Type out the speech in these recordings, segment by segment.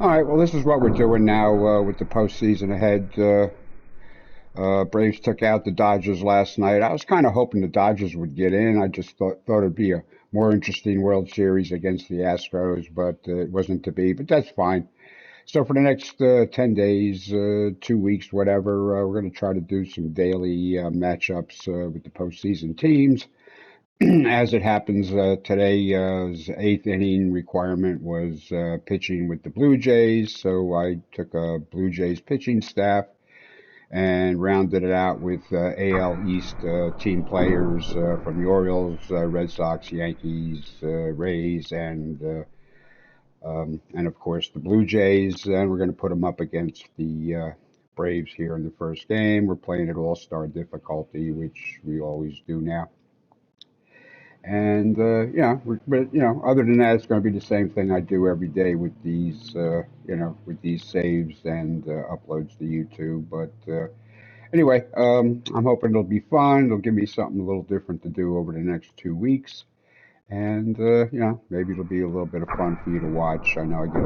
All right, well, this is what we're doing now with the postseason ahead. Braves took out the Dodgers last night. I was kind of hoping the Dodgers would get in. I just thought it'd be a more interesting World Series against the Astros, but it wasn't to be. But that's fine. So for the next 10 days, 2 weeks, whatever, we're going to try to do some daily matchups with the postseason teams. As it happens, today's eighth inning requirement was pitching with the Blue Jays. So I took a Blue Jays pitching staff and rounded it out with AL East team players from the Orioles, Red Sox, Yankees, Rays, and of course the Blue Jays. And we're going to put them up against the Braves here in the first game. We're playing at All-Star difficulty, which we always do now. And but other than that, it's going to be the same thing I do every day with these, with these saves and uploads to YouTube. But anyway, I'm hoping it'll be fun. It'll give me something a little different to do over the next 2 weeks, and maybe it'll be a little bit of fun for you to watch. I know I get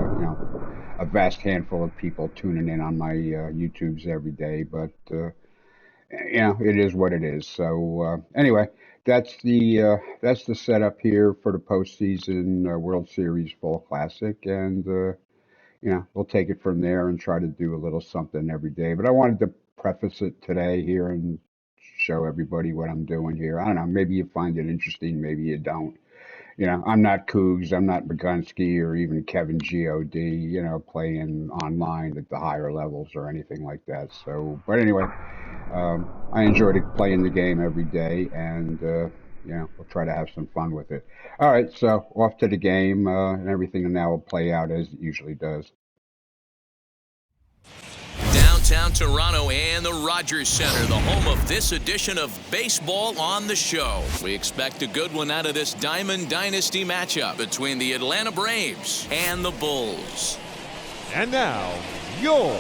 a vast handful of people tuning in on my YouTubes every day, but it is what it is. So anyway. That's the setup here for the postseason World Series Fall Classic, and we'll take it from there and try to do a little something every day. But I wanted to preface it today here and show everybody what I'm doing here. I don't know, maybe you find it interesting, maybe you don't. I'm not Cougs, I'm not Magunski or even Kevin God, playing online at the higher levels or anything like that. So, but anyway, I enjoyed playing the game every day, and we'll try to have some fun with it. All right, so off to the game, and everything now will play out as it usually does. Downtown Toronto and the Rogers Center, the home of this edition of Baseball on the Show. We expect a good one out of this Diamond Dynasty matchup between the Atlanta Braves and the Bulls. And now, your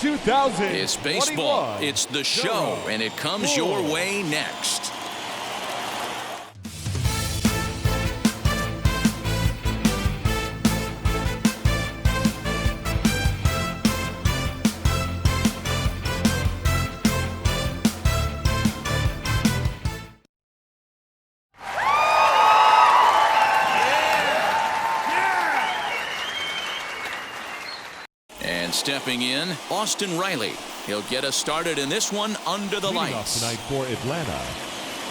2021 It's baseball, it's the show, and it comes your way next. Stepping in, Austin Riley. He'll get us started in this one under the lights. Tonight for Atlanta,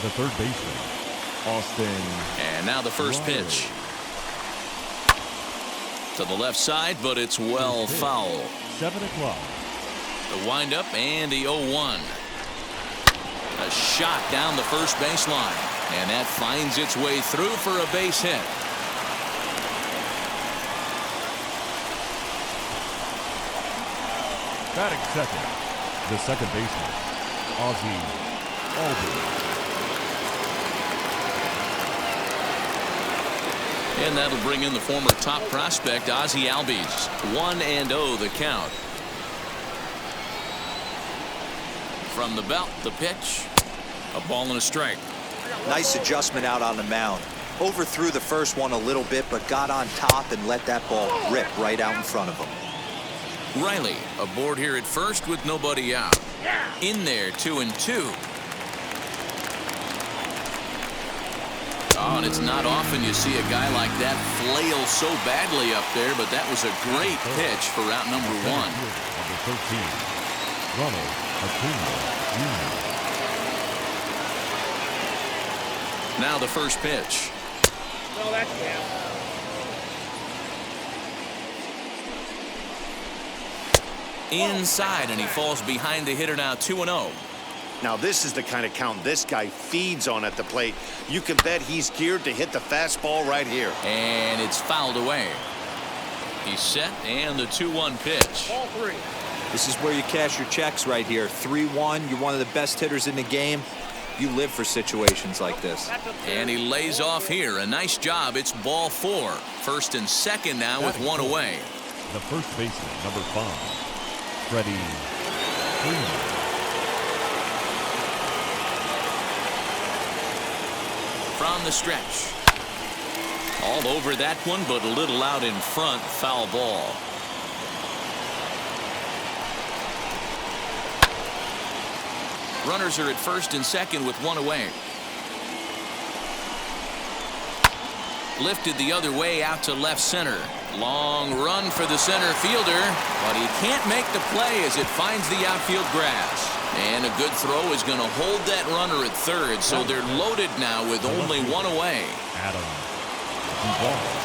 the third baseman, Austin. And now the first pitch. To the left side, but it's well foul. 7 o'clock. The windup and the 0-1. A shot down the first baseline. And that finds its way through for a base hit. Batting second, the second baseman, Ozzie Albies. And that'll bring in the former top prospect, Ozzie Albies. 1-0 the count. From the belt, the pitch. A ball and a strike. Nice adjustment out on the mound. Overthrew the first one a little bit, but got on top and let that ball rip right out in front of him. Riley aboard here at first with nobody out. In there, 2-2. Oh, and it's not often you see a guy like that flail so badly up there, but that was a great pitch for out number 1. Number 13, Ronald Acuna Jr. Now the first pitch. No, that's down. Inside, and he falls behind the hitter now, 2-0. Now this is the kind of count this guy feeds on at the plate. You can bet he's geared to hit the fastball right here. And it's fouled away. He's set, and the 2-1 pitch. Ball 3. This is where you cash your checks right here. 3-1, you're one of the best hitters in the game. You live for situations like this. And he lays off here. A nice job. It's ball 4. First and second now with 1 away. The first baseman, number 5. Freddie Freeman. From the stretch. All over that one, but a little out in front. Foul ball. Runners are at first and second with one away. Lifted the other way out to left center. Long run for the center fielder, but he can't make the play as it finds the outfield grass. And a good throw is going to hold that runner at third, so they're loaded now with only one away. Adam Duvall.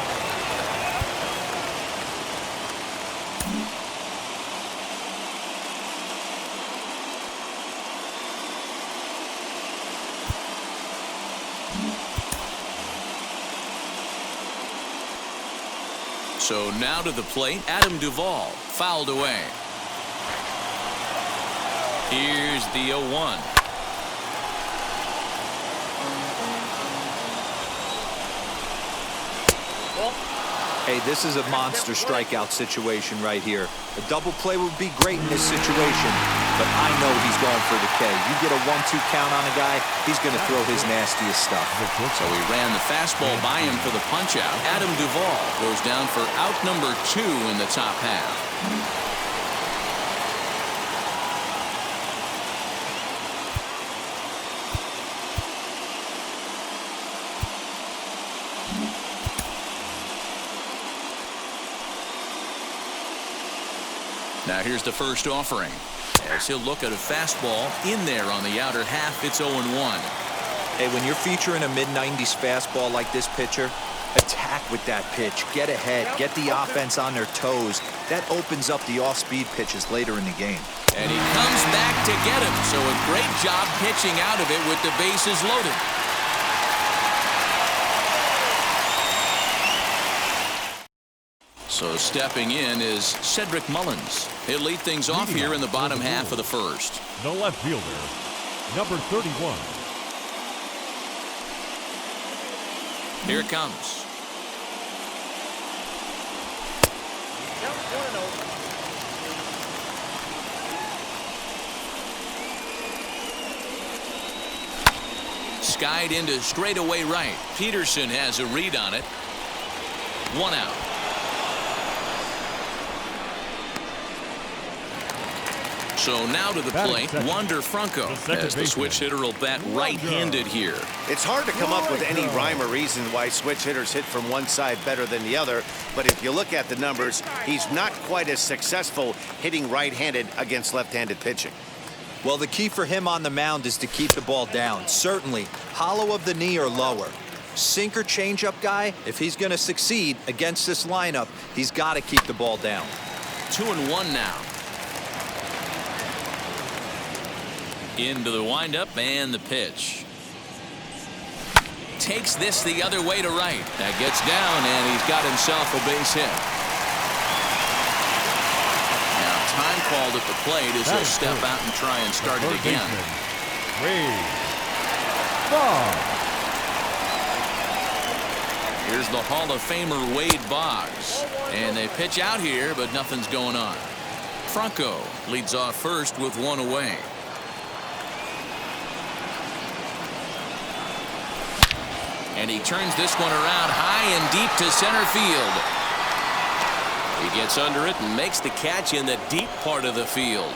So now to the plate, Adam Duvall, fouled away. Here's the 0-1. Hey, this is a monster strikeout situation right here. A double play would be great in this situation, but I know he's going for the K. You get a 1-2 count on a guy, he's going to throw his nastiest stuff. So he ran the fastball by him for the punch-out. Adam Duvall goes down for out number 2 in the top half. Now here's the first offering. As he'll look at a fastball in there on the outer half, it's 0-1. Hey, when you're featuring a mid-90s fastball like this pitcher, attack with that pitch. Get ahead. Get the offense on their toes. That opens up the off-speed pitches later in the game. And he comes back to get him. So a great job pitching out of it with the bases loaded. So stepping in is Cedric Mullins. He'll lead things off here in the bottom half of the first. The left fielder, number 31. Here it comes. Skied into straightaway right. Peterson has a read on it. 1 out. So now to the plate, Wander Franco, as the switch hitter will bat right-handed here. It's hard to come up with any rhyme or reason why switch hitters hit from one side better than the other, but if you look at the numbers, he's not quite as successful hitting right-handed against left-handed pitching. Well, the key for him on the mound is to keep the ball down. Certainly, hollow of the knee or lower. Sinker changeup guy, if he's going to succeed against this lineup, he's got to keep the ball down. 2-1 now. Into the windup and the pitch. Takes this the other way to right. That gets down and he's got himself a base hit. Now time called at the plate as he'll step out and try and start it again. Here's the Hall of Famer Wade Boggs. And they pitch out here, but nothing's going on. Franco leads off first with 1 away. And he turns this one around high and deep to center field. He gets under it and makes the catch in the deep part of the field.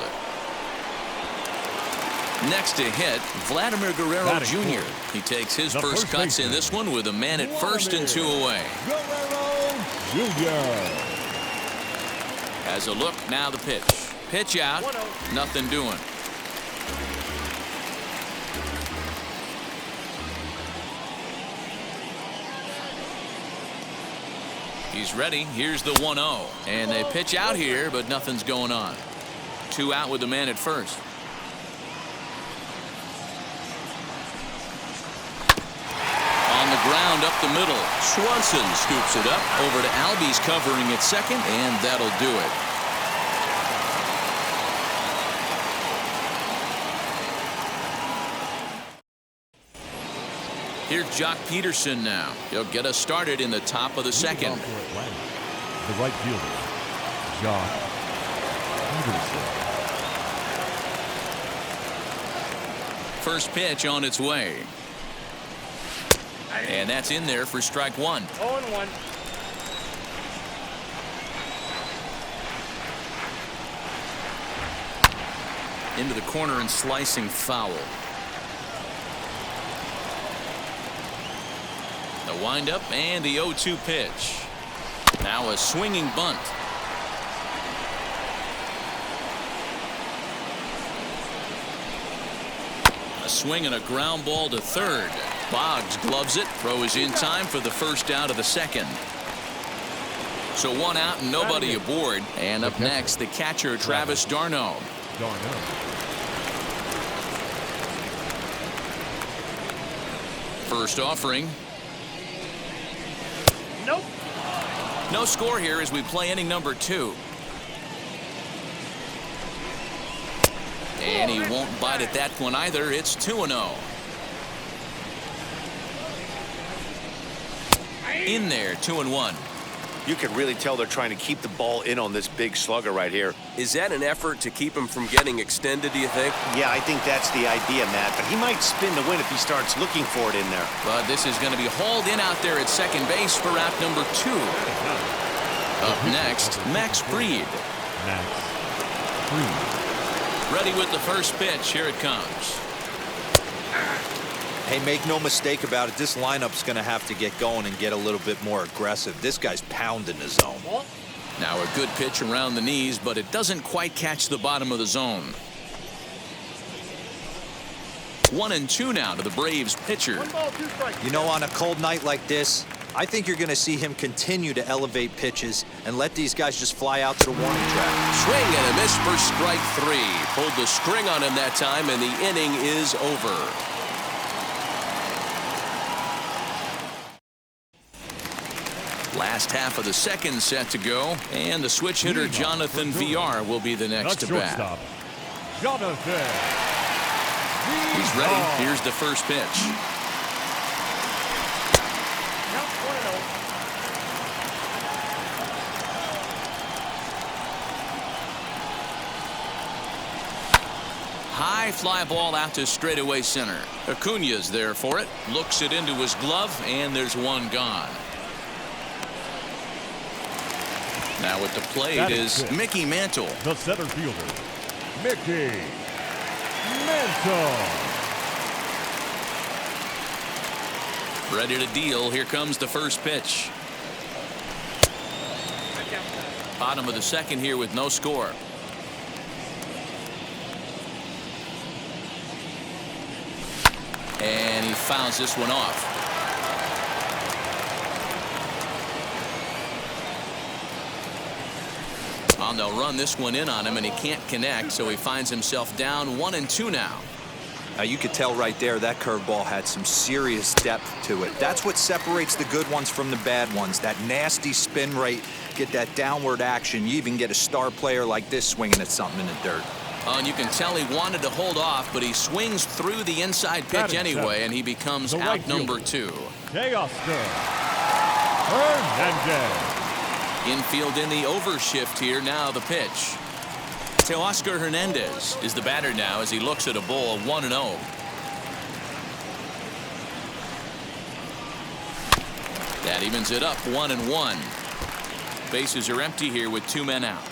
Next to hit, Vladimir Guerrero Jr. He takes his first cuts in this one with a man at first and 2 away. As a look, now the pitch. Pitch out, nothing doing. He's ready. Here's the 1-0. And they pitch out here, but nothing's going on. 2 out with the man at first. On the ground up the middle. Swanson scoops it up over to Albies covering at second, and that'll do it. Here's Jock Peterson now. He'll get us started in the top of the second. The right fielder, Jock Peterson. First pitch on its way. And that's in there for strike 1. 0-1. into the corner and slicing foul. The windup and the 0-2 pitch. Now a swinging bunt. A swing and a ground ball to third. Boggs gloves it. Throw is in time for the first out of the second. So one out and nobody aboard. And up next, the catcher, Travis d'Arnaud. First offering. Nope. No score here as we play inning number 2. And he won't bite at that one either. It's 2-0. In there, 2-1. You can really tell they're trying to keep the ball in on this big slugger right here. Is that an effort to keep him from getting extended, do you think? Yeah, I think that's the idea, Matt. But he might spin the win if he starts looking for it in there. But this is going to be hauled in out there at second base for out number 2. Up next, Max Fried. Ready with the first pitch. Here it comes. Hey, make no mistake about it. This lineup's going to have to get going and get a little bit more aggressive. This guy's pounding the zone. Now a good pitch around the knees, but it doesn't quite catch the bottom of the zone. 1-2 now to the Braves pitcher. 1 ball, 2 strikes. You know, on a cold night like this, I think you're going to see him continue to elevate pitches and let these guys just fly out to the warning track. Swing and a miss for strike 3. Pulled the string on him that time, and the inning is over. Last half of the second set to go, and the switch hitter Jonathan VR will be the next to bat. Jonathan. He's ready. Here's the first pitch. Count 1-0. High fly ball out to straightaway center. Acuna's there for it. Looks it into his glove, and there's one gone. Now at the plate is Mickey Mantle. The center fielder, Mickey Mantle. Ready to deal. Here comes the first pitch. Bottom of the second here with no score. And he fouls this one off. They'll run this one in on him, and he can't connect, so he finds himself down 1-2 now. Now you could tell right there that curveball had some serious depth to it. That's what separates the good ones from the bad ones. That nasty spin rate, get that downward action. You even get a star player like this swinging at something in the dirt. And you can tell he wanted to hold off, but he swings through the inside pitch anyway, and he becomes out number 2. Teoscar Hernandez. Infield in the overshift here. Now the pitch. Teoscar Hernandez is the batter now as he looks at a ball 1-0. That evens it up 1-1. Bases are empty here with 2 men out.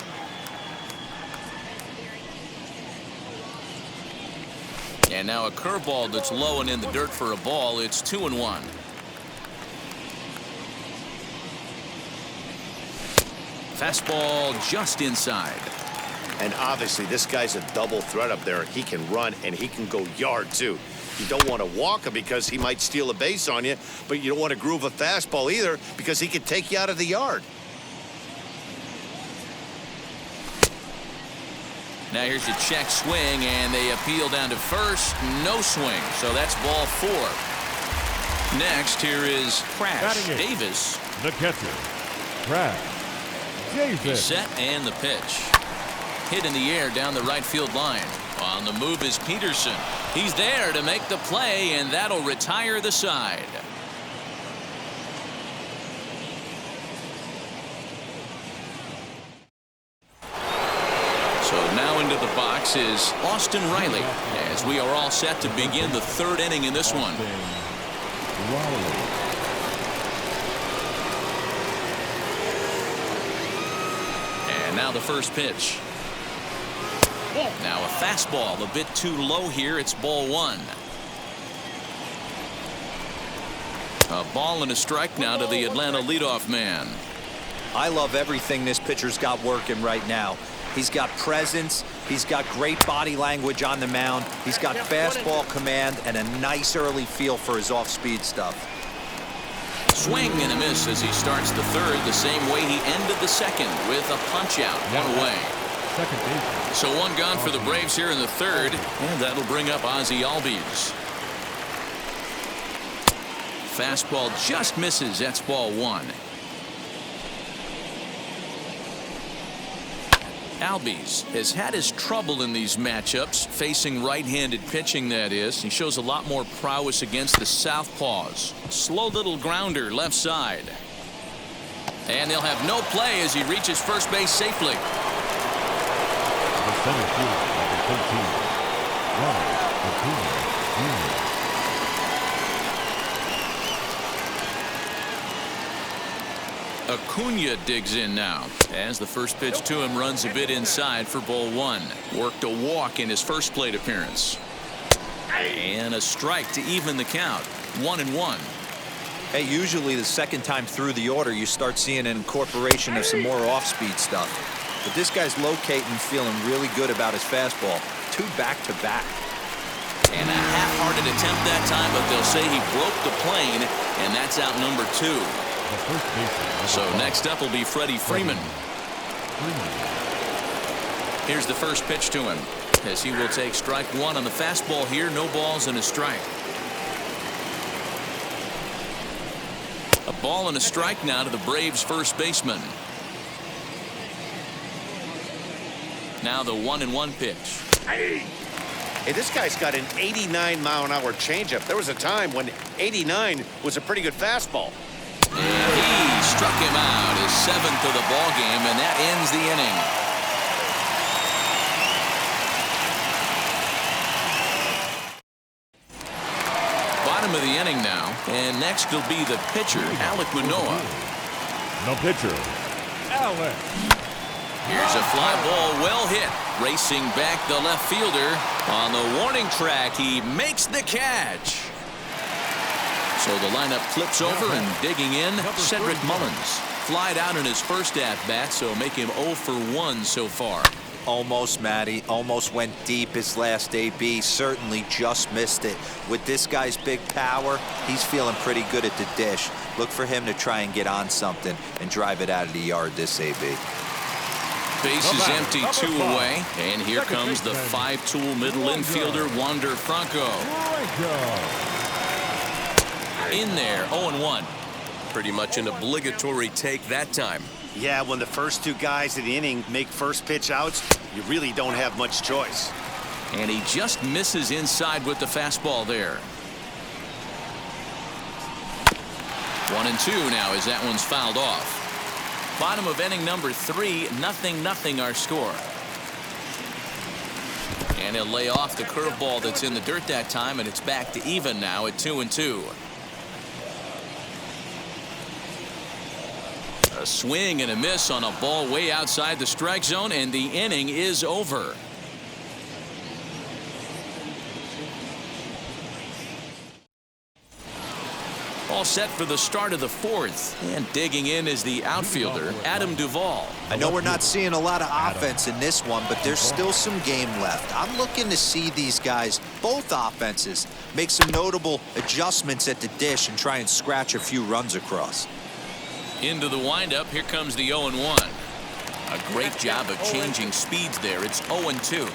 And now a curveball that's low and in the dirt for a ball. It's 2-1. Fastball just inside. And obviously this guy's a double threat up there. He can run and he can go yard too. You don't want to walk him because he might steal a base on you, but you don't want to groove a fastball either because he could take you out of the yard. Now here's the check swing, and they appeal down to first. No swing, so that's ball 4. Next, here is Crash Davis. The catcher, Crash Davis. He's set, and the pitch. Hit in the air down the right field line. On the move is Peterson. He's there to make the play, and that'll retire the side. So now into the box is Austin Riley, as we are all set to begin the 3rd inning in this one. And now the first pitch. Now a fastball a bit too low here. It's ball one. A ball and a strike now to the Atlanta leadoff man. I love everything this pitcher's got working right now. He's got presence. He's got great body language on the mound. He's got fastball command and a nice early feel for his off-speed stuff. Swing and a miss as he starts the third the same way he ended the second with a punch out. One away. Second base. So one gone for the Braves here in the third, and that'll bring up Ozzie Albies. Fastball just misses. That's ball one. Albies has had his trouble in these matchups, facing right-handed pitching, that is. He shows a lot more prowess against the southpaws. Slow little grounder left side. And they'll have no play as he reaches first base safely. The center field, number 13. Ronald Acuna Jr. Acuna digs in now as the first pitch to him runs a bit inside for ball one. Worked a walk in his first plate appearance. And a strike to even the count. 1-1. Hey, usually the second time through the order you start seeing an incorporation of some more off-speed stuff. But this guy's locating, feeling really good about his fastball. 2 back-to-back. And a half-hearted attempt that time, but they'll say he broke the plane, and that's out number 2. So next up will be Freddie Freeman. Here's the first pitch to him as he will take strike one on the fastball here. No balls and a strike. A ball and a strike now to the Braves first baseman. Now the 1-1 pitch. Hey, this guy's got an 89-mile-an-hour changeup. There was a time when 89 was a pretty good fastball. And he struck him out, his 7th of the ball game, and that ends the inning. Bottom of the inning now, and next will be the pitcher, Alek Manoah. No pitcher, Alek. Here's a fly ball, well hit, racing back the left fielder. On the warning track, he makes the catch. So the lineup flips over, and digging in, Cedric Mullins. Flied out in his first at-bat, so make him 0 for 1 so far. Almost, Matty. Almost went deep his last AB. Certainly just missed it. With this guy's big power, he's feeling pretty good at the dish. Look for him to try and get on something and drive it out of the yard this AB. Base is empty, 2 away. And here comes the 5-tool middle infielder, Wander Franco. In there, 0-1. Pretty much an obligatory take that time. Yeah, when the first 2 guys in the inning make first pitch outs, you really don't have much choice. And he just misses inside with the fastball there. 1-2 now as that one's fouled off. Bottom of inning number 3, 0-0 our score. And he'll lay off the curveball that's in the dirt that time, and it's back to even now at 2-2. A swing and a miss on a ball way outside the strike zone, and the inning is over. All set for the start of the 4th, and digging in is the outfielder, Adam Duvall. I know we're not seeing a lot of offense in this one, but there's still some game left. I'm looking to see these guys, both offenses, make some notable adjustments at the dish and try and scratch a few runs across. Into the windup, here comes the 0-1. A great job of changing speeds there. It's 0-2.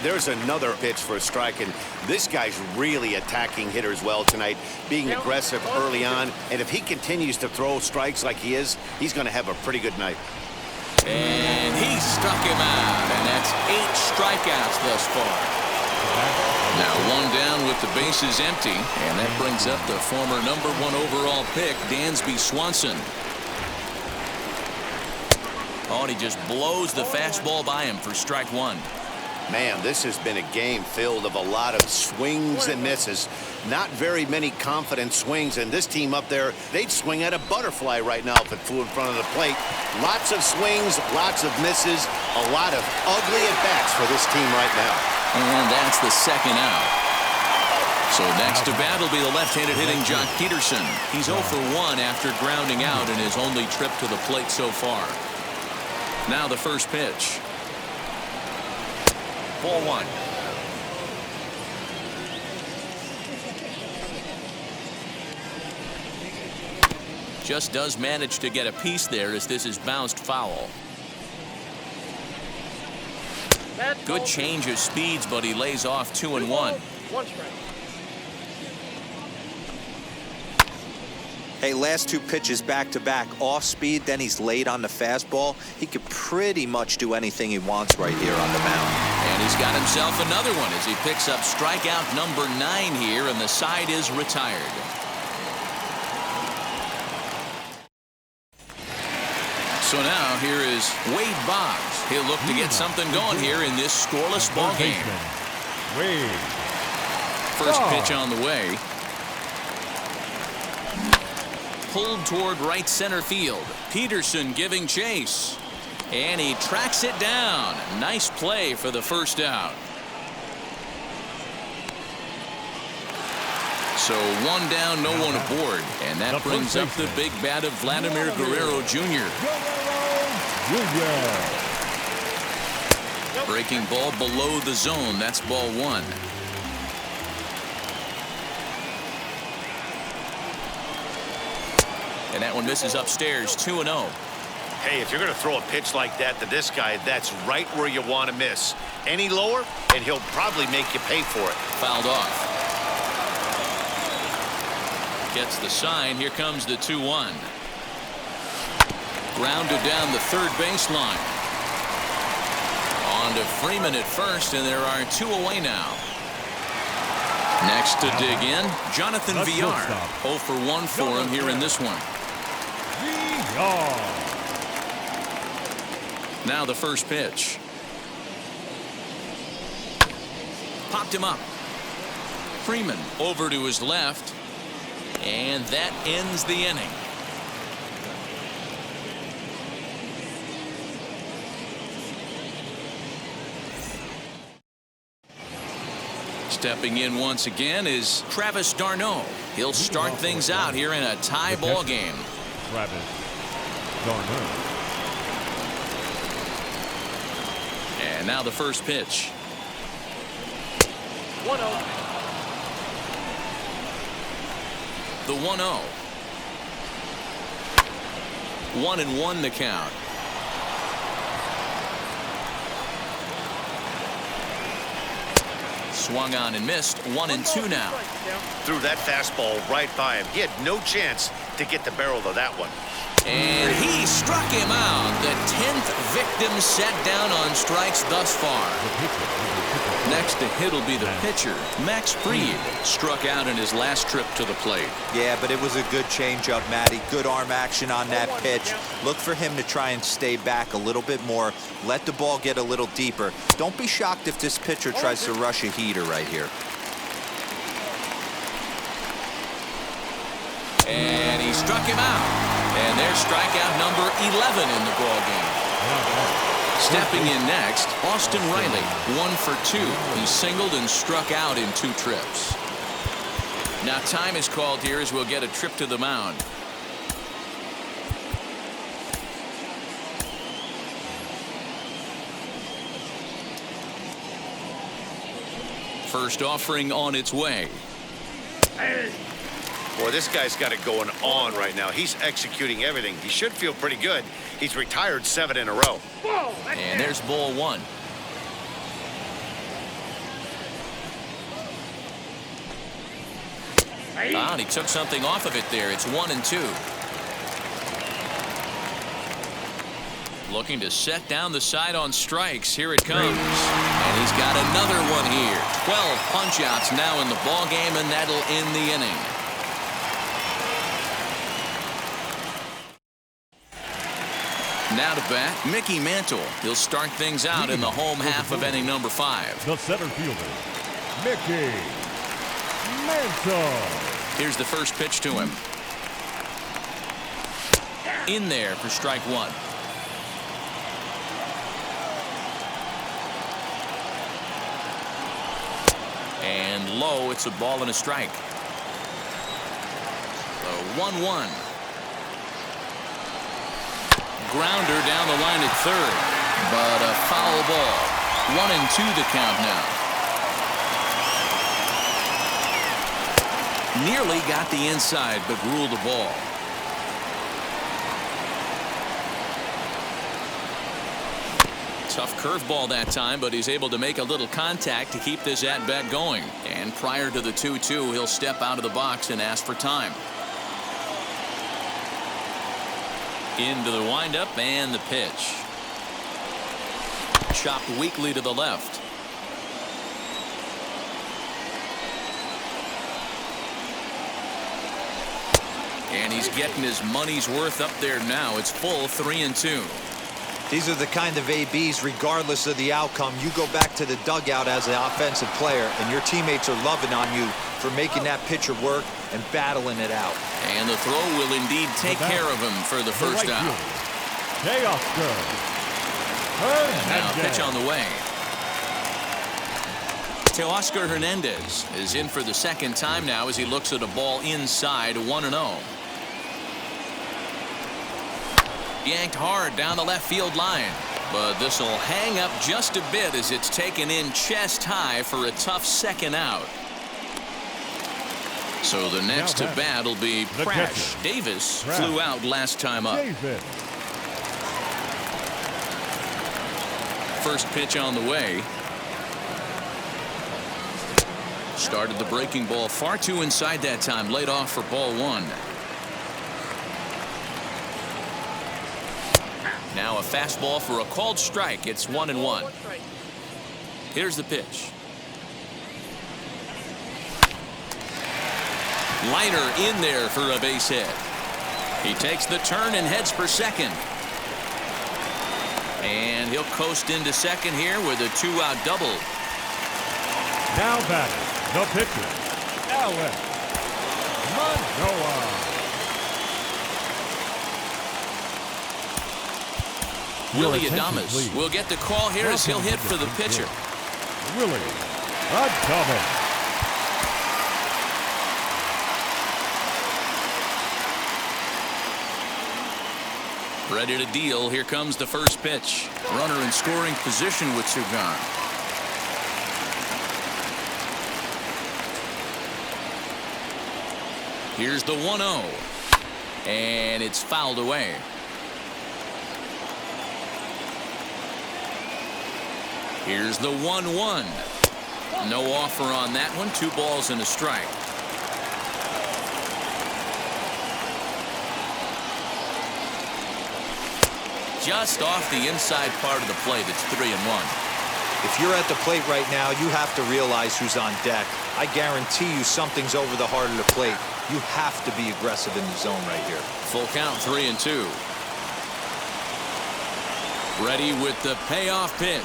There's another pitch for a strike, and this guy's really attacking hitters well tonight, being aggressive early on. And if he continues to throw strikes like he is, he's going to have a pretty good night. And he struck him out, and that's 8 strikeouts thus far. Now 1 down with the bases empty, and that brings up the former #1 overall pick, Dansby Swanson. Oh, and he just blows the fastball by him for strike 1. Man, this has been a game filled of a lot of swings and misses. Not very many confident swings, and this team up there, they'd swing at a butterfly right now if it flew in front of the plate. Lots of swings, lots of misses, a lot of ugly at-bats for this team right now. And that's the second out. So next to bat will be the left-handed hitting Jock Peterson. He's 0 for 1 after grounding out in his only trip to the plate so far. Now the first pitch. Ball 1. Just does manage to get a piece there as this is bounced foul. Good change of speeds, but he lays off 2-1. One strike. Hey, last two pitches back-to-back, off speed, then he's late on the fastball. He could pretty much do anything he wants right here on the mound. And he's got himself another one as he picks up strikeout number 9 here, and the side is retired. So now here is Wade Boggs. He'll look to get something going here in this scoreless ball game. Wade. First pitch on the way. Pulled toward right center field. Peterson giving chase. And he tracks it down. Nice play for the first out. So 1 down, no one aboard. And that brings up the big bat of Vladimir Guerrero Jr. Breaking ball below the zone. That's ball 1. And that one misses upstairs, 2-0. Hey, if you're going to throw a pitch like that to this guy, that's right where you want to miss. Any lower, and he'll probably make you pay for it. Fouled off. Gets the sign. Here comes the 2-1. Grounded down the third baseline. On to Freeman at first, and there are 2 away now. Next to dig in, Jonathan Villar. 0 for 1 for him here in this one. Now the first pitch. Popped him up. Freeman over to his left. And that ends the inning. Stepping in once again is Travis d'Arnaud. He'll start things out here in a tie ball game. Travis d'Arnaud. And now the first pitch. 1-0. The 1-0. 1-1 the count. Swung on and missed. 1-2 now. Threw that fastball right by him. He had no chance to get the barrel of that one. And he struck him out. The 10th victim set down on strikes thus far. Next to hit will be the pitcher. Max Fried struck out in his last trip to the plate. Yeah, but it was a good changeup, Matty. Good arm action on that pitch. Look for him to try and stay back a little bit more. Let the ball get a little deeper. Don't be shocked if this pitcher tries to rush a heater right here. And he struck him out. And there's strikeout number 11 in the ball game. Stepping in next, Austin Riley, 1 for 2. He singled and struck out in 2 trips. Now time is called here as we'll get a trip to the mound. First offering on its way. Boy, this guy's got it going on right now. He's executing everything. He should feel pretty good. He's retired 7 in a row. And there's ball 1. Ah, and he took something off of it there. It's 1-2. Looking to set down the side on strikes. Here it comes. And he's got another one here. 12 punch-outs now in the ball game, and that'll end the inning. Now to bat, Mickey Mantle. He'll start things out in the home half of inning number 5. The center fielder, Mickey Mantle. Here's the first pitch to him. In there for strike 1. And low, it's a ball and a strike. So 1-1. Grounder down the line at third, but a foul ball. 1-2 the count now. Nearly got the inside, but ruled the ball. Tough curveball that time, but he's able to make a little contact to keep this at-bat going. And prior to the 2-2, he'll step out of the box and ask for time. Into the windup and the pitch. Chopped weakly to the left. And he's getting his money's worth up there now. It's full 3-2. These are the kind of ABs, regardless of the outcome, you go back to the dugout as an offensive player, and your teammates are loving on you for making that pitcher work and battling it out. And the throw will indeed take care of him for the first out. And now pitch on the way. Teoscar Hernandez is in for the second time now as he looks at a ball inside 1-0. Yanked hard down the left field line, but this will hang up just a bit as it's taken in chest high for a tough second out. So the next to bat will be Prash. Davis flew out last time up. First pitch on the way. Started the breaking ball far too inside that time, laid off for ball 1. Now a fastball for a called strike. It's 1-1. Here's the pitch. Liner in there for a base hit. He takes the turn and heads for second. And he'll coast into second here with a 2-out double. Now batting, the pitcher, Alex Manoah. Willie Adames will get the call here as he'll hit for the pitcher. Willie Adames. Ready to deal. Here comes the first pitch. Runner in scoring position with two gone. Here's the 1-0. And it's fouled away. Here's the 1-1. No offer on that one. 2 balls and a strike. Just off the inside part of the plate. It's 3-1. If you're at the plate right now, you have to realize who's on deck. I guarantee you something's over the heart of the plate. You have to be aggressive in the zone right here. Full count, 3-2. Ready with the payoff pitch.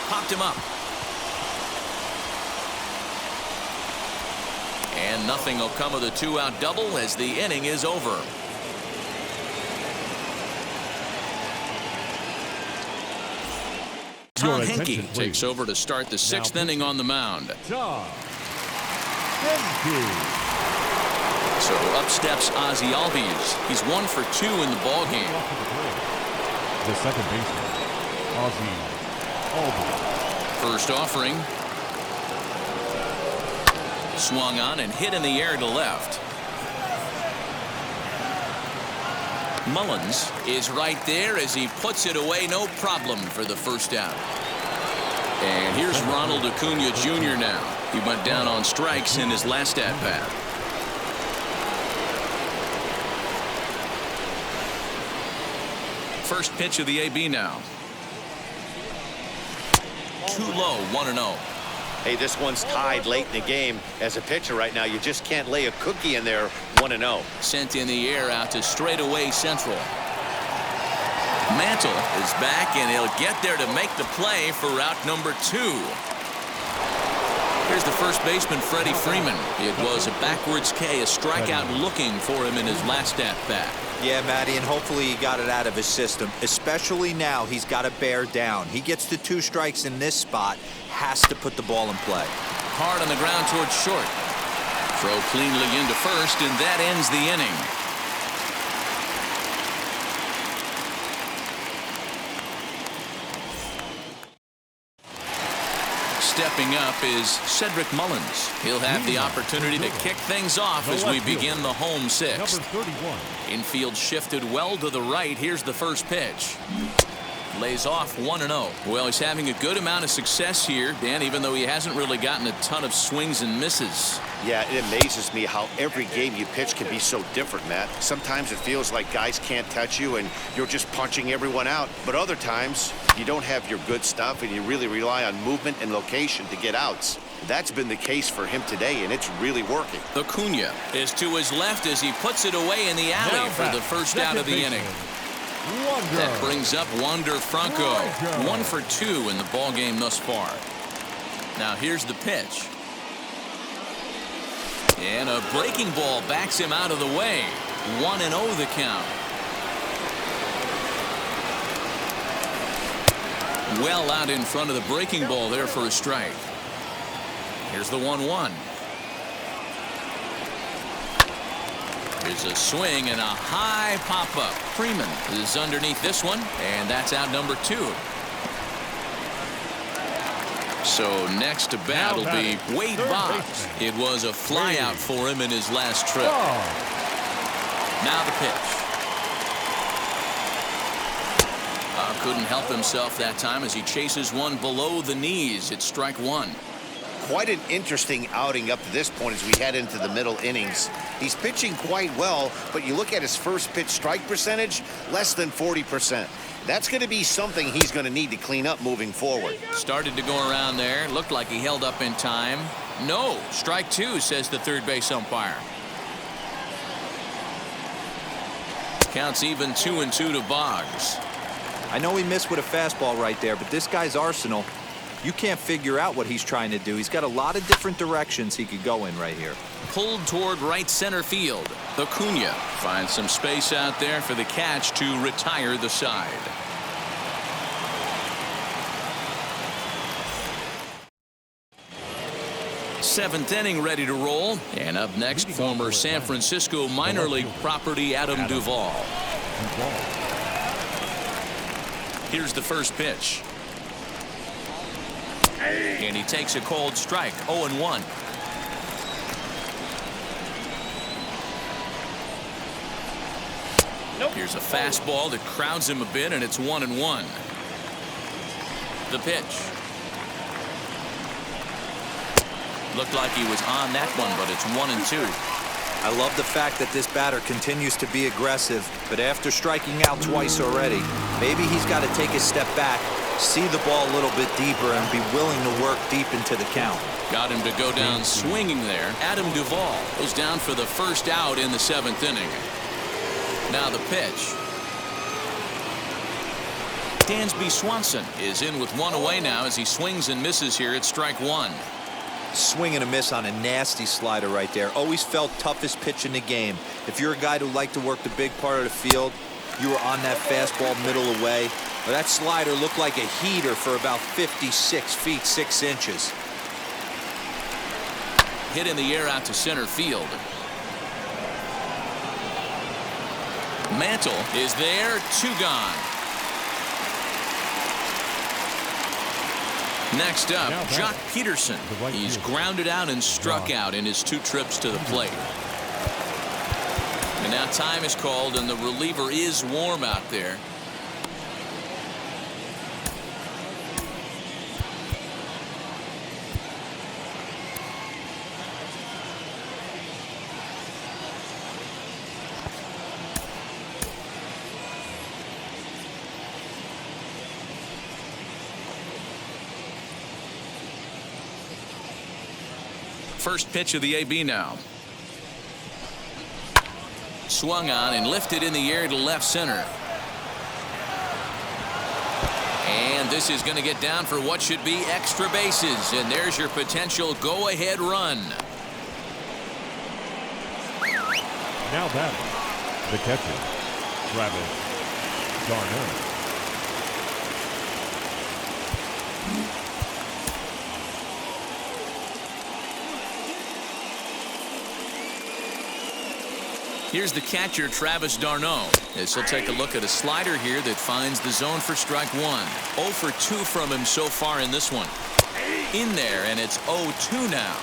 Popped him up. And nothing will come of the 2-out double as the inning is over. Tom Henke takes over to start the 6th inning on the mound. Tom Henke. So up steps Ozzie Albies. He's 1 for 2 in the ballgame. The second baseman, Ozzie Albies. First offering. Swung on and hit in the air to left. Mullins is right there as he puts it away, no problem for the first out. And here's Ronald Acuna Jr. now. He went down on strikes in his last at-bat. First pitch of the AB now. Too low, 1-0. Hey, this one's tied late in the game. As a pitcher right now, you just can't lay a cookie in there 1-0. Sent in the air out to straightaway central. Mantle is back, and he'll get there to make the play for route number 2. Here's the first baseman, Freddie Freeman. It was a backwards K, a strikeout looking for him in his last at-bat. Yeah, Matty, and hopefully he got it out of his system, especially now he's got to bear down. He gets the 2 strikes in this spot, has to put the ball in play. Hard on the ground towards short. Throw cleanly into first, and that ends the inning. Stepping up is Cedric Mullins. He'll have the opportunity to kick things off as we begin the home 6th. Number 31. Infield shifted well to the right. Here's the first pitch. Lays off 1-0. Well, he's having a good amount of success here, Dan, even though he hasn't really gotten a ton of swings and misses. Yeah, it amazes me how every game you pitch can be so different, Matt. Sometimes it feels like guys can't touch you and you're just punching everyone out. But other times, you don't have your good stuff and you really rely on movement and location to get outs. That's been the case for him today, and it's really working. Acuna is to his left as he puts it away in the alley for the first out of the inning. That brings up Wander Franco. 1 for 2 in the ball game thus far. Now here's the pitch. And a breaking ball backs him out of the way. 1-0 the count. Well out in front of the breaking ball there for a strike. Here's the 1-1. Here's a swing and a high pop-up. Freeman is underneath this one, and that's out number 2. So next to bat will be Wade Boggs. It was a flyout for him in his last trip. Now the pitch. Couldn't help himself that time as he chases one below the knees. It's strike 1. Quite an interesting outing up to this point as we head into the middle innings. He's pitching quite well, but you look at his first pitch strike percentage, less than 40%. That's going to be something he's going to need to clean up moving forward. Started to go around there. Looked like he held up in time. No, strike 2, says the third base umpire. Counts even 2-2 to Boggs. I know he missed with a fastball right there, but this guy's arsenal, you can't figure out what he's trying to do. He's got a lot of different directions he could go in right here. Pulled toward right center field. Acuna finds some space out there for the catch to retire the side. Seventh inning ready to roll. And up next, former San Francisco minor league property Adam Duvall. Here's the first pitch. And he takes a cold strike. 0-1. Here's a fastball that crowds him a bit, and it's 1-1. The pitch. Looked like he was on that one, but it's 1-2. I love the fact that this batter continues to be aggressive, but after striking out twice already, maybe he's got to take a step back, see the ball a little bit deeper, and be willing to work deep into the count. Got him to go down swinging there. Adam Duvall goes down for the first out in the 7th inning. Now the pitch. Dansby Swanson is in with one away now as he swings and misses here at strike 1. Swing and a miss on a nasty slider right there. Always felt toughest pitch in the game. If you're a guy who liked to work the big part of the field, you were on that fastball middle away. But that slider looked like a heater for about 56 feet 6 inches. Hit in the air out to center field. Mantle is there, 2 gone. Next up, Jock Peterson. He's grounded out and struck out in his 2 trips to the plate. And now time is called, and the reliever is warm out there. First pitch of the AB now. Swung on and lifted in the air to left center. And this is going to get down for what should be extra bases. And there's your potential go-ahead run. Now batting, the catcher, Travis d'Arnaud. Here's the catcher, Travis d'Arnaud, as he'll take a look at a slider here that finds the zone for strike one. 0 for 2 from him so far in this one. In there, and it's 0-2 now.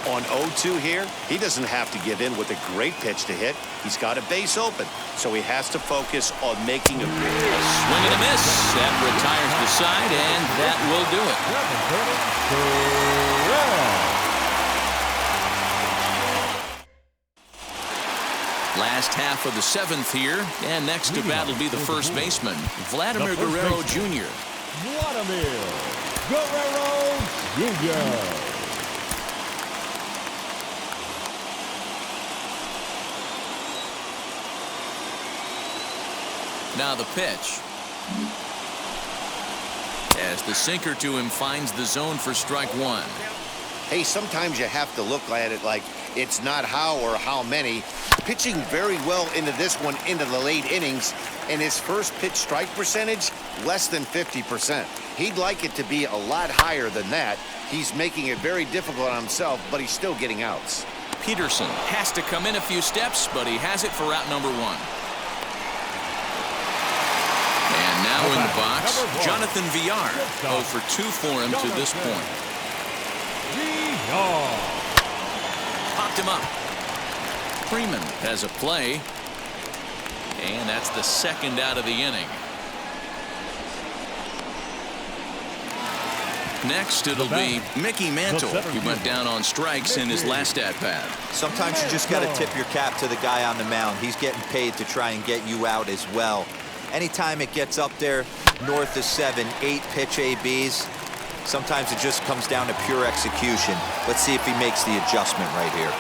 On 0-2 here, he doesn't have to give in with a great pitch to hit. He's got a base open, so he has to focus on making a good pitch. Swing and a miss. That retires the side, and that will do it. Last half of the 7th here, and next to bat will be the first baseman, Vladimir Guerrero Jr. Vladimir Guerrero Jr. Now the pitch. As the sinker to him finds the zone for strike one. Hey, sometimes you have to look at it like it's not how or how many. Pitching very well into this one into the late innings, and his first pitch strike percentage less than 50%. He'd like it to be a lot higher than that. He's making it very difficult on himself, but he's still getting outs. Peterson has to come in a few steps, but he has it for out number one. And now in the box, Jonathan Villar. 0 for 2 for him to this point. Popped him up. Freeman has a play. And that's the second out of the inning. Next, it'll be Mickey Mantle. He went down on strikes in his last at-bat. Sometimes you just got to tip your cap to the guy on the mound. He's getting paid to try and get you out as well. Anytime it gets up there north of 7, 8 pitch ABs, sometimes it just comes down to pure execution. Let's see if he makes the adjustment right here.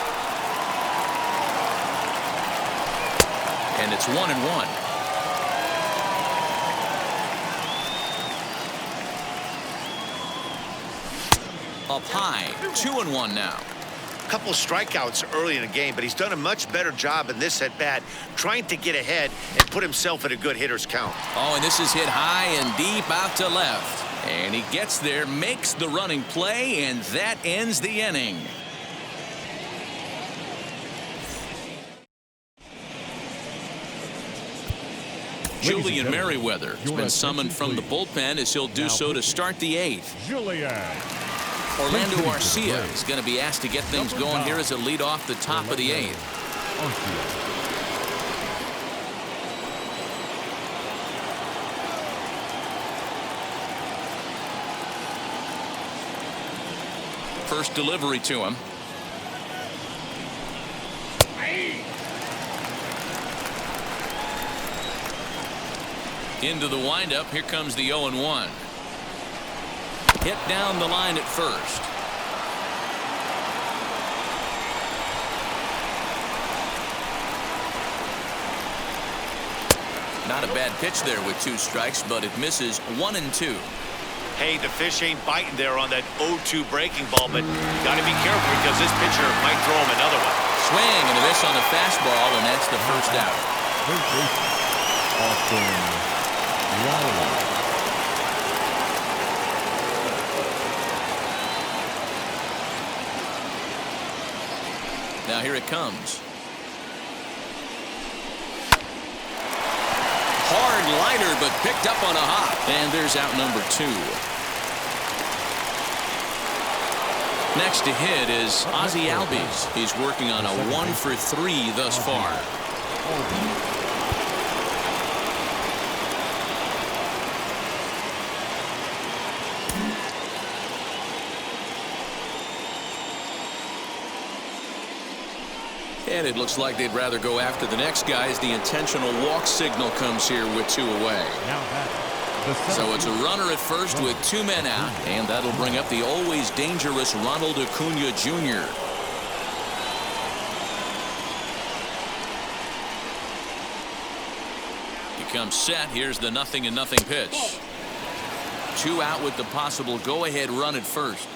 And it's 1-1. Up high, 2-1 now. Couple strikeouts early in the game, but he's done a much better job in this at-bat trying to get ahead and put himself in a good hitter's count. Oh, and this is hit high and deep out to left. And he gets there, makes the running play, and that ends the inning. Julian Merriweather has been summoned from the bullpen as he'll do so to start the 8th. Julian. Orlando Arcia is going to be asked to get things going here as a lead off the top of the 8th. First delivery to him. Into the windup. Here comes the 0-1. Hit down the line at first. Not a bad pitch there with 2 strikes, but it misses 1 and 2. Hey, the fish ain't biting there on that 0-2 breaking ball, but you got to be careful because this pitcher might throw him another one. Swing and a miss on the fastball, and that's the first out. Now here it comes. Hard liner, but picked up on a hop. And there's out number 2. Next to hit is Ozzie Albies. He's working on a 1 for 3 thus far. And it looks like they'd rather go after the next guy as the intentional walk signal comes here with 2 away. So it's a runner at first with 2 men out, and that'll bring up the always dangerous Ronald Acuna Jr. He comes set. Here's the 0-0 pitch. 2 out with the possible go-ahead run at first.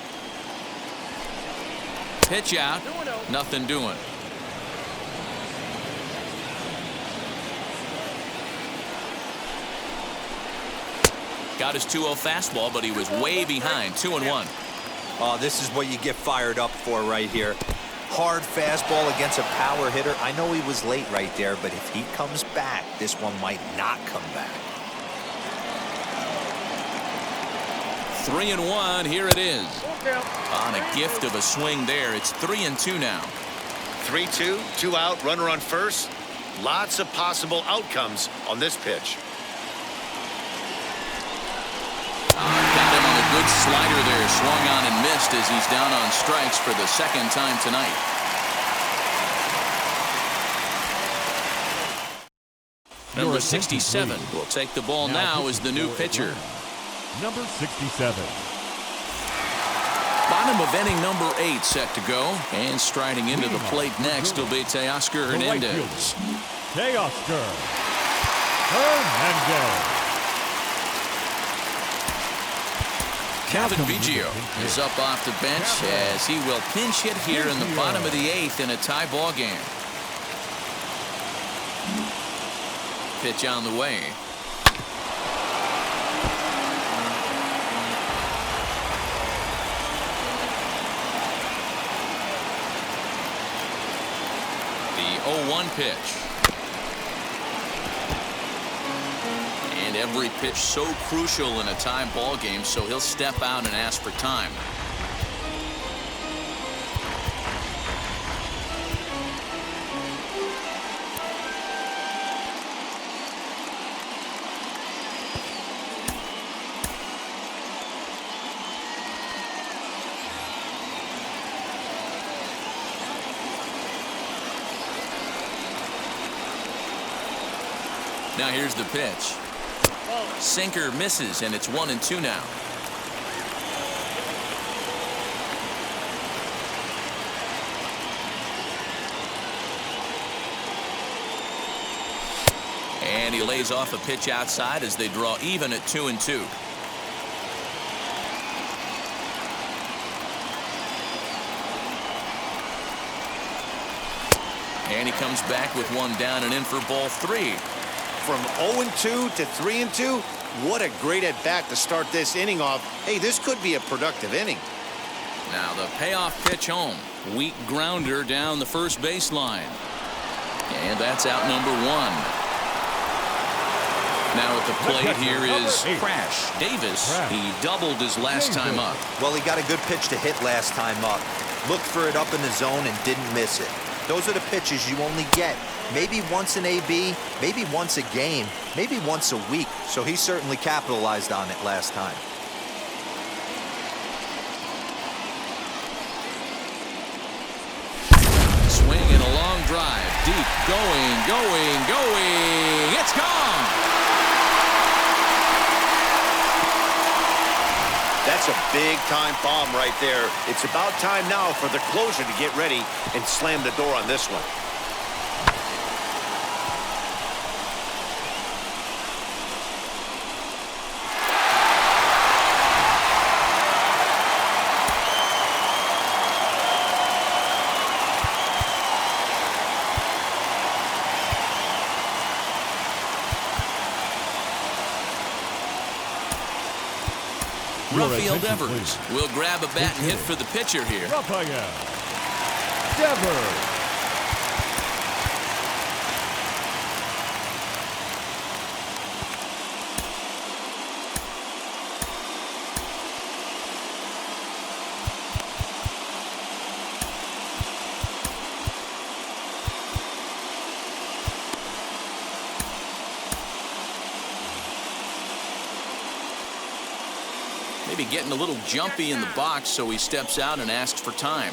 Pitch out. Nothing doing. Got his 2-0 fastball, but he was way behind. 2-1. Oh, this is what you get fired up for right here. Hard fastball against a power hitter. I know he was late right there, but if he comes back, this one might not come back. 3-1. Here it is. On a gift of a swing there. It's 3-2 now. 3-2, 2 out, runner on first. Lots of possible outcomes on this pitch. Got him on a good slider there. Swung on and missed as he's down on strikes for the second time tonight. Number 67 will take the ball now as the new pitcher. Number 67. Bottom of inning number 8 set to go. And striding into the plate next will be Teoscar Hernandez. Teoscar Hernandez. Calvin Biggio is up off the bench as he will pinch hit here in the bottom of the 8th in a tie ball game. Pitch on the way. The 0-1 pitch. And every pitch so crucial in a tie ball game, so he'll step out and ask for time. Now here's the pitch. Sinker misses, and it's 1-2 now. And he lays off a pitch outside as they draw even at 2-2. And he comes back with one down and in for ball 3. From 0-2 to 3-2, what a great at-bat to start this inning off. Hey, this could be a productive inning. Now the payoff pitch home. Weak grounder down the first baseline. And that's out number 1. Now at the plate here is Crash Davis. He doubled his last time up. Well, he got a good pitch to hit last time up. Looked for it up in the zone and didn't miss it. Those are the pitches you only get maybe once in AB, maybe once a game, maybe once a week. So he certainly capitalized on it last time. Swing and a long drive. Deep. Going. It's gone. That's a big-time bomb right there. It's about time now for the closer to get ready and slam the door on this one. Rafael Devers will grab a bat and hit for the pitcher here. Rafael Devers. Maybe getting a little jumpy in the box, so he steps out and asks for time.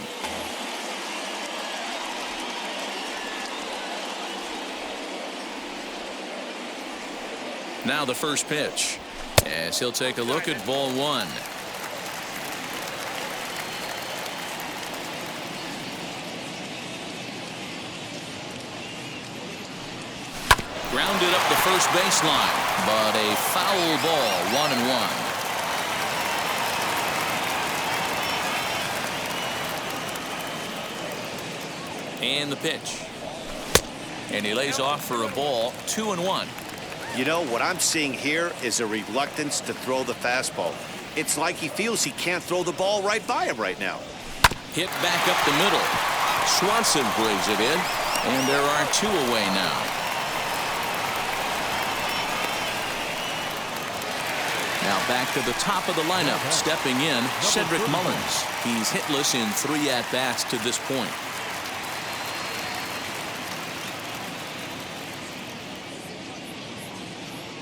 Now the first pitch, as he'll take a look at ball 1. Grounded up the first baseline, but a foul ball, 1-1. And the pitch. And he lays off for a ball, 2-1. You know, what I'm seeing here is a reluctance to throw the fastball. It's like he feels he can't throw the ball right by him right now. Hit back up the middle. Swanson brings it in, and there are 2 away now. Now back to the top of the lineup, stepping in, Cedric Mullins. He's hitless in 3 at-bats to this point.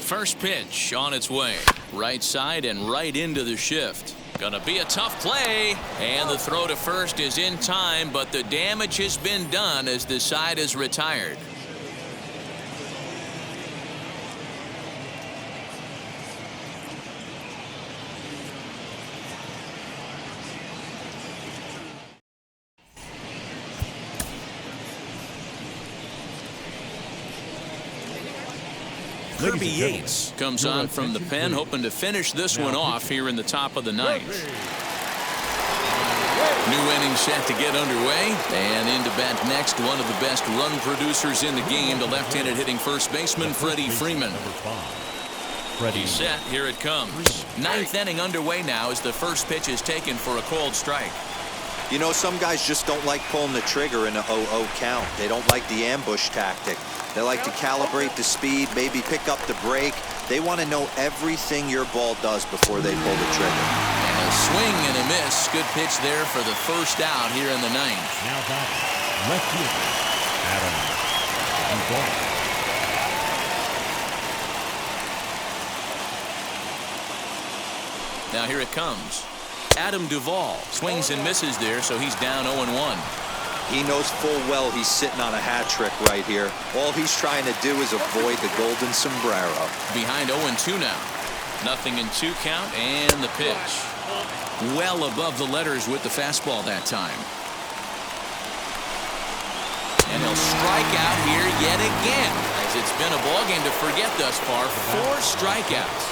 First pitch on its way. Right side and right into the shift. Gonna be a tough play. And the throw to first is in time, but the damage has been done as the side is retired. Kirby Yates comes on from the pen, hoping to finish this one off here in the top of the 9th. New inning set to get underway, and into bat next, one of the best run producers in the game, the left-handed hitting first baseman Freddie Freeman. He's set. Here it comes. 9th inning underway now as the first pitch is taken for a called strike. You know, some guys just don't like pulling the trigger in a 0-0 count. They don't like the ambush tactic. They like to calibrate the speed, maybe pick up the break. They want to know everything your ball does before they pull the trigger. And a swing and a miss. Good pitch there for the first out here in the 9th. Now back, left fielder, Adam Duvall. Now here it comes. Adam Duvall swings and misses there, so he's down 0-1. He knows full well he's sitting on a hat trick right here. All he's trying to do is avoid the golden sombrero. Behind 0-2 now. Nothing in 2 count, and the pitch. Well above the letters with the fastball that time. And he'll strike out here yet again, as it's been a ballgame to forget thus far. 4 strikeouts.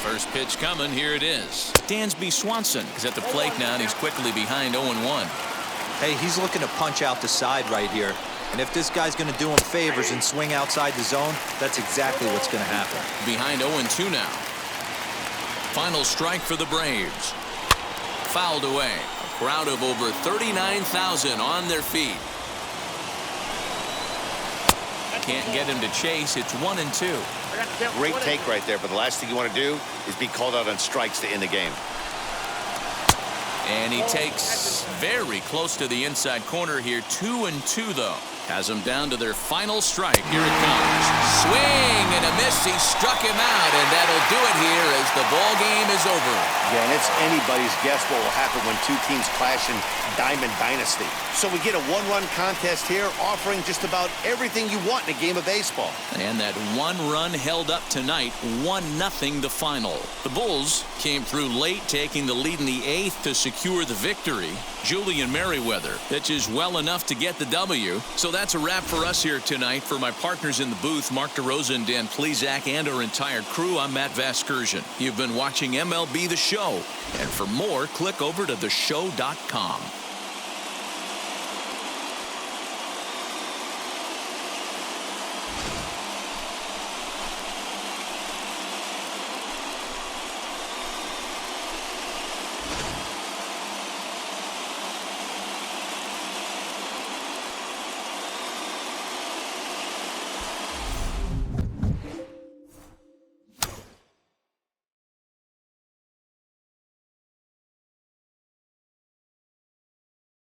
First pitch coming. Here it is. Dansby Swanson is at the plate now, and he's quickly behind 0-1. Hey, he's looking to punch out the side right here. And if this guy's going to do him favors and swing outside the zone, that's exactly what's going to happen. Behind 0-2 now. Final strike for the Braves. Fouled away. A crowd of over 39,000 on their feet. Can't get him to chase. It's 1-2. Great take right there, but the last thing you want to do is be called out on strikes to end the game. And he takes very close to the inside corner here. 2-2 though. Has them down to their final strike. Here it comes. Swing and a miss. He struck him out, and that'll do it here as the ball game is over. Yeah, and it's anybody's guess what will happen when 2 teams clash in Diamond Dynasty. So we get a 1-run contest here, offering just about everything you want in a game of baseball. And that 1 run held up tonight, 1-0 the final. The Bulls came through late, taking the lead in the 8th to secure the victory. Julian Merriweather pitches well enough to get the W. So that's a wrap for us here tonight. For my partners in the booth, Mark DeRosa and Dan Plezak, and our entire crew, I'm Matt Vasgersian. You've been watching MLB The Show. And for more, click over to theshow.com.